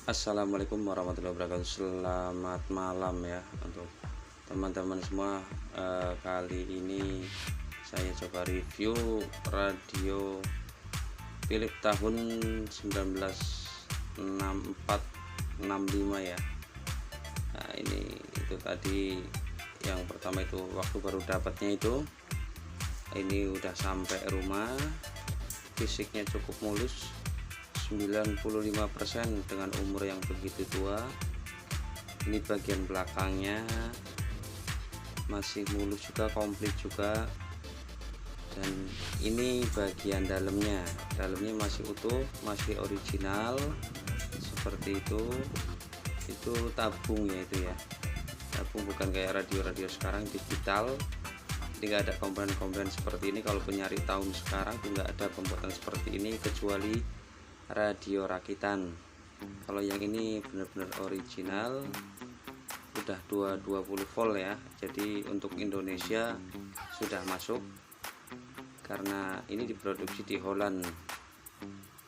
Assalamualaikum warahmatullahi wabarakatuh. Selamat malam ya untuk teman-teman semua. Kali ini saya coba review radio Philips tahun 1964-65 ya. Nah, ini itu tadi yang pertama itu waktu baru dapatnya itu. Ini udah sampai rumah, fisiknya cukup mulus, 95% dengan umur yang begitu tua. Ini bagian belakangnya masih mulus juga, komplit juga. Dan ini bagian dalamnya masih utuh, masih original seperti itu tabung ya, itu ya tabung, bukan kayak radio-radio sekarang digital. Jadi nggak ada komponen-komponen seperti ini. Kalau nyari tahun sekarang tuh nggak ada pembuatan seperti ini kecuali radio rakitan. Kalau yang ini benar-benar original, udah 220 volt ya. Jadi untuk Indonesia sudah masuk karena ini diproduksi di Holland.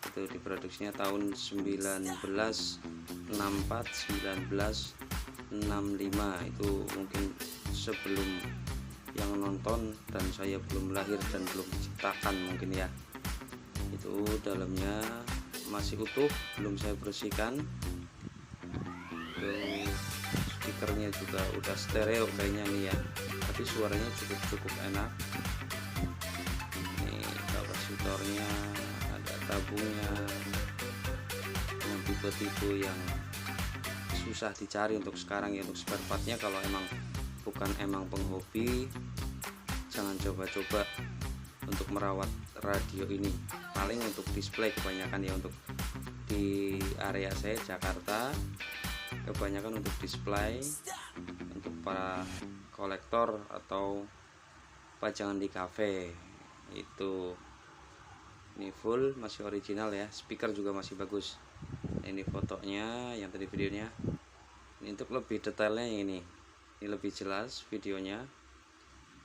Itu diproduksinya tahun 1964 1965. Itu mungkin sebelum yang nonton dan saya belum lahir dan belum diciptakan mungkin ya. Itu dalamnya masih utuh, belum saya bersihkan. Itu speakernya juga udah stereo kayaknya nih ya, tapi suaranya cukup enak. Ini kapasitornya, ada tabungnya, dengan tipe-tipe yang susah dicari untuk sekarang ya. Untuk spare partnya kalau emang penghobi, jangan coba-coba untuk merawat radio ini. Paling untuk display kebanyakan ya, untuk di area saya Jakarta kebanyakan untuk display, untuk para kolektor atau pajangan di cafe. Itu ini full, masih original ya. Speaker juga masih bagus. Ini fotonya, yang tadi videonya. Ini untuk lebih detailnya ini lebih jelas videonya.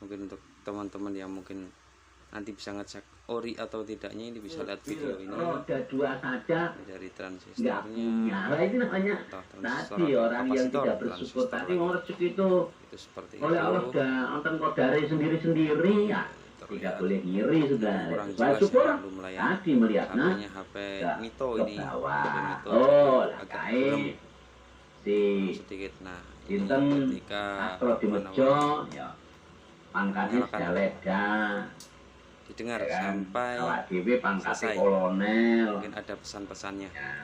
Mungkin untuk teman-teman yang mungkin nanti bisa ngecek ori atau tidaknya, ini bisa lihat video ini. Roda dua saja dari transistornya. Nah, itu namanya tadi orang yang tidak bersyukur. Tadi mau rezeki itu seperti oleh Allah sudah nonton kodari sendiri-sendiri ya. Tidak boleh ngiri sudah. Syukur tadi melihatnya HP Mito ini. Oh, agak kurang si sedikit. Nah, Sinten ketika kalau di Mejo ya pangkatnya sudah leda, didengar ya kan? sampai awak dhewe pangkatnya selesai. kolonel. Mungkin ada pesan-pesannya. Ya.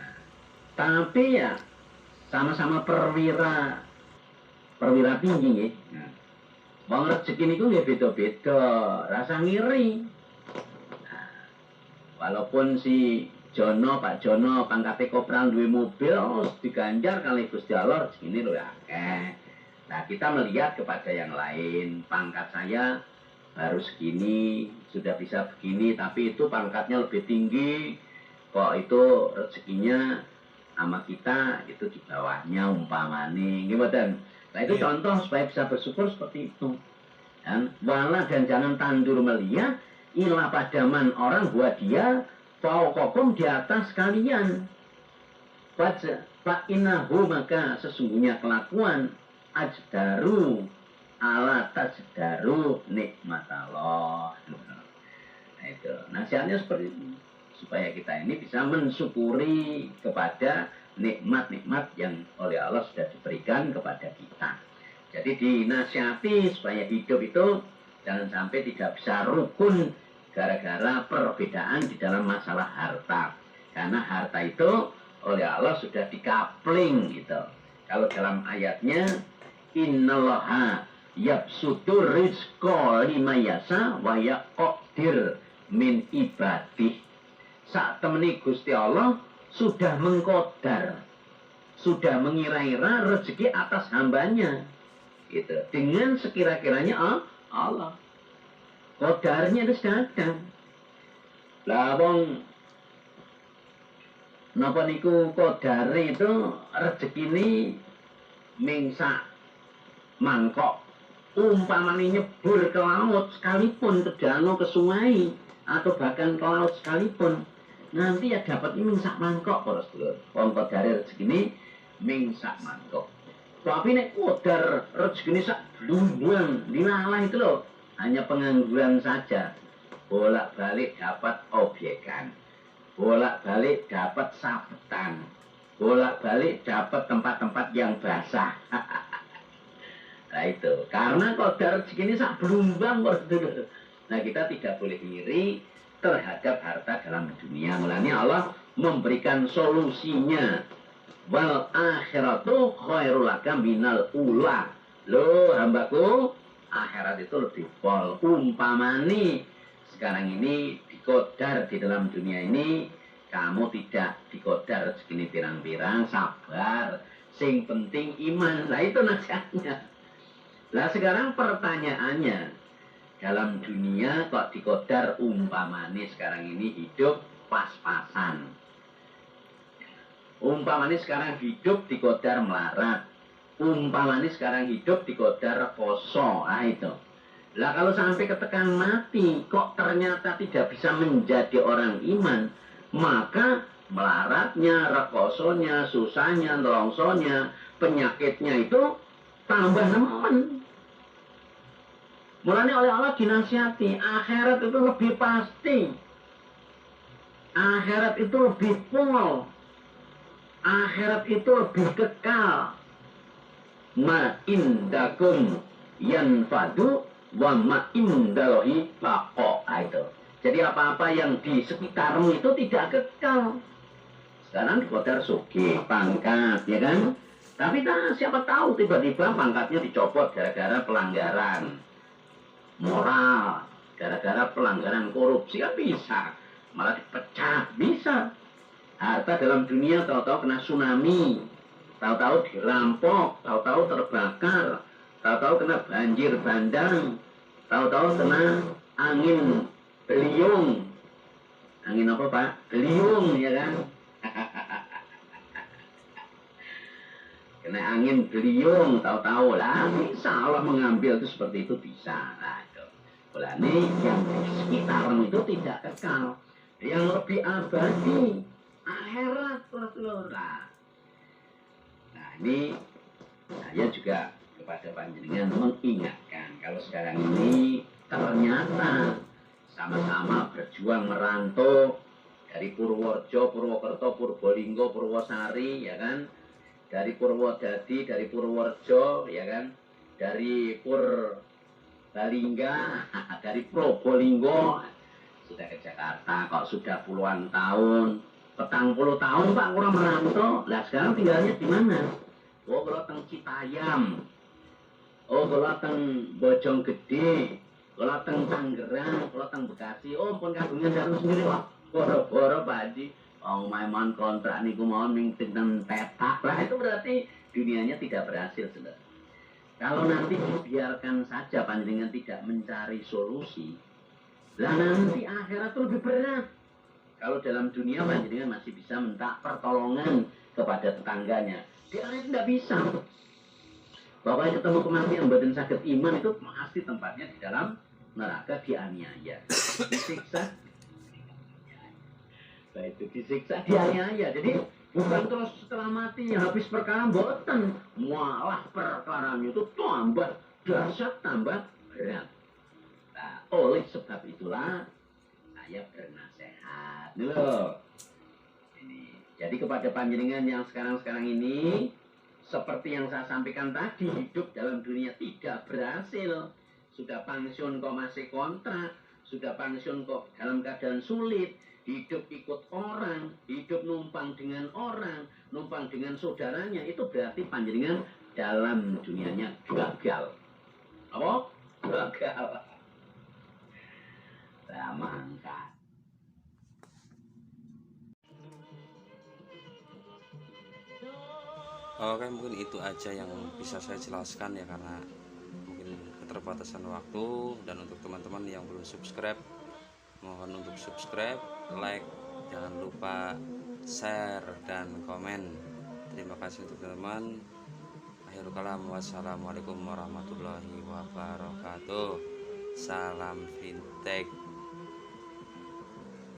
Tapi ya sama-sama perwira tinggi nggih. Nah, wong rezeki niku nggih beda-beda, rasa ngiri. Nah, walaupun si Pak Jono pangkate kopral duwe mobil, diganjar kali Gusti Allah rezekine lho akeh. Nah, kita melihat kepada yang lain, pangkat saya harus segini, sudah bisa begini, tapi itu pangkatnya lebih tinggi, kok itu rezekinya sama kita itu di bawahnya umpamane, gimana? Nah, itu contoh supaya bisa bersyukur seperti itu. Dan wala dan jangan tandur melihat, inilah padaman orang buat dia fauqakum di atas kalian. Fa innahu, maka sesungguhnya kelakuan ajdaru ala tajdaru nikmat Allah. Nah, itu nasihatnya seperti itu, supaya kita ini bisa mensyukuri kepada nikmat-nikmat yang oleh Allah sudah diberikan kepada kita. Jadi dinasihati supaya hidup itu jangan sampai tidak bisa rukun gara-gara perbedaan di dalam masalah harta. Karena harta itu oleh Allah sudah dikapling gitu. Kalau dalam ayatnya innallaha yabsutur rizqa liman yasha wa yaqdir min ibadih. Saat temani Gusti Allah sudah mengkodar, sudah mengira-ira rezeki atas hambanya gitu, dengan sekira-kiranya Allah. Kodarnya itu sedang. Lah wong napa niku kodare itu rezekine mingsak mangkok, umpamane nyebur ke laut sekalipun, ke danau, ke sungai, atau bahkan ke laut sekalipun, nanti ya dapat ming sak mangkok para sedulur. Wong kodare rezekine ming sak mangkok. Tapi nek kodar rezekine sak blumbang dilalah itu loh, hanya pengangguran saja. Bolak-balik dapat obyekan. Bolak-balik dapat sabetan. Bolak-balik dapat tempat-tempat yang basah. Nah itu, karena kodar rezeki ini sak blumbang para sedulur. Nah kita tidak boleh iri terhadap harta dalam dunia. Mulanya Allah memberikan solusinya. Wal akhiratu khairul laka minal ula. Loh hambaku, akhirat itu lebih pol. Umpamani sekarang ini dikodar di dalam dunia ini, kamu tidak dikodar segini pirang-pirang, sabar. Sing penting iman. Nah itu nasihatnya. Nah sekarang pertanyaannya, dalam dunia kok dikodar umpamane sekarang ini hidup pas-pasan. Umpamane sekarang hidup dikodar melarat. Umpamane sekarang hidup dikodar poso. Nah itu. Lah kalau sampai ketekan mati kok ternyata tidak bisa menjadi orang iman, maka melaratnya, rekosonya, susahnya, nelongsonya, penyakitnya itu tambah nemen. Mulanya oleh Allah dinasihati, akhirat itu lebih pasti. Akhirat itu lebih pol. Akhirat itu lebih kekal. Ma indakum yanfadu wa ma indallahi baqo. Itu. Jadi apa-apa yang di sekitarmu itu tidak kekal. Sekarang dikodar sugih, pangkat, ya kan? Tapi siapa tahu tiba-tiba pangkatnya dicopot gara-gara pelanggaran moral, gara-gara pelanggaran korupsi, kan bisa. Malah dipecat, bisa. Harta dalam dunia tahu-tahu kena tsunami, tahu-tahu dirampok, tahu-tahu terbakar, tahu-tahu kena banjir bandang, tahu-tahu kena angin beliung. Angin apa Pak? Beliung, ya kan? Kena angin beliung, tahu-tahu lah, bisa Allah mengambil itu seperti itu, bisa. Nah, itu. Ini yang di sekitarmu itu tidak kekal. Yang lebih abadi, akhirat, Rasulullah. Nah, ini saya juga kepada panjenengan mengingatkan, kalau sekarang ini ternyata sama-sama berjuang merantau dari Purworejo, Purwokerto, Purbolinggo, Purwosari, ya kan? Dari Purwodadi, dari Purworejo, ya kan? Dari Purbalingga, dari Probolinggo, sudah ke Jakarta, kok sudah puluhan tahun, 40 tahun Pak kurang merantau. Lah sekarang tinggalnya di mana? Oh kalau teng Citayam, oh kalau teng Bojonggede, kalau teng Tangerang, kalau teng Bekasi, oh pun kagungan jarum sendiri wah, boro-boro Pak Haji. Oh main kontrak niku mohon ming tenten petak lah, itu berarti dunianya tidak berhasil sudah. Kalau nanti dibiarkan saja panjenengan tidak mencari solusi, lah nanti akhirat itu lebih berat. Kalau dalam dunia panjenengan masih bisa minta pertolongan kepada tetangganya, di akhirat tidak bisa. Pokoknya ketemu kematian badan sakit iman itu pasti tempatnya di dalam neraka, dianiaya, disiksa. Itu disiksa dianiaya. Jadi bukan terus setelah mati habis perkara boten, malah perkaranya itu tambah dahsyat, tambah berat. Nah, oleh sebab itulah saya bernasehat loh. Ini jadi kepada panjenengan yang sekarang ini, seperti yang saya sampaikan tadi, hidup dalam dunia tidak berhasil, sudah pensiun kok masih kontrak, sudah pensiun kok dalam keadaan sulit, hidup ikut orang, hidup numpang dengan orang, numpang dengan saudaranya, itu berarti panjenengan dalam dunianya gagal. Apa? Gagal. Nah, mangkat. Oke, mungkin itu aja yang bisa saya jelaskan ya, karena mungkin keterbatasan waktu. Dan untuk teman-teman yang belum subscribe, mohon untuk subscribe, like, jangan lupa share dan komen. Terima kasih untuk teman-teman. Akhirul kalam, wassalamualaikum warahmatullahi wabarakatuh. Salam fintech.